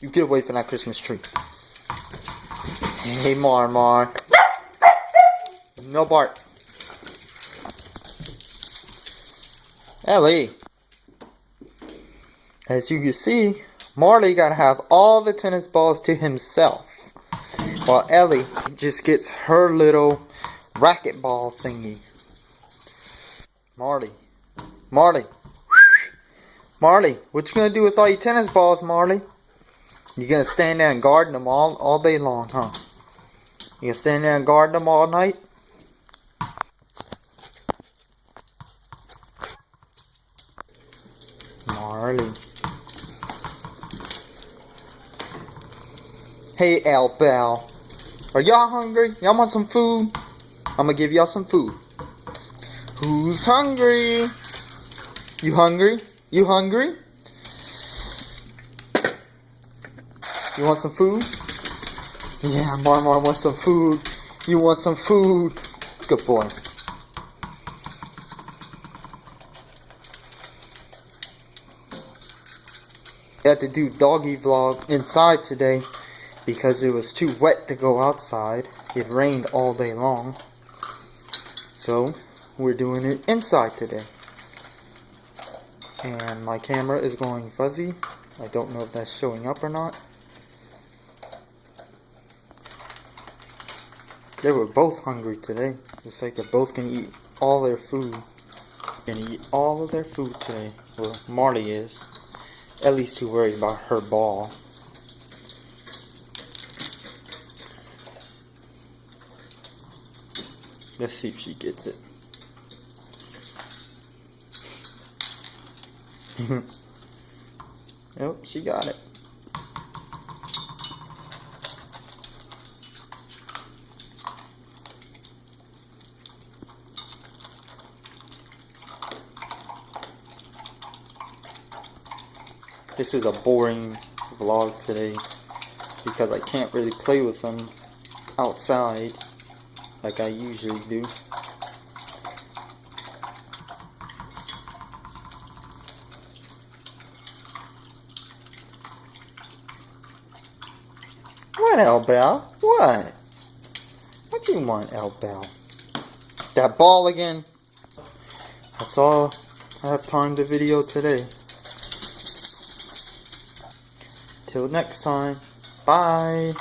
You get away from that Christmas tree. Hey, Mar. No bark. Ellie. As you can see, Marley gotta have all the tennis balls to himself, while Ellie just gets her little racquetball thingy. Marley, what you gonna do with all your tennis balls, Marley? You gonna stand there and guard them all day long, huh? You gonna stand there and guard them all night? Marley. Hey, Bell. Are y'all hungry? Y'all want some food? I'm gonna give y'all some food. Who's hungry? You hungry? You hungry? You want some food? Yeah, Mar wants some food. You want some food? Good boy. I had to do doggy vlog inside today because it was too wet to go outside. It rained all day long. So we're doing it inside today. And my camera is going fuzzy. I don't know if that's showing up or not. They were both hungry today. It's like they're both gonna eat all their food. Gonna eat all of their food today. Well, Marley is. Ellie's too worried about her ball. Let's see if she gets it. Oh, she got it. This is a boring vlog today because I can't really play with them outside like I usually do. What, Bell? What? What you want, Bell? That ball again? That's all I have time to video today. Till next time, bye.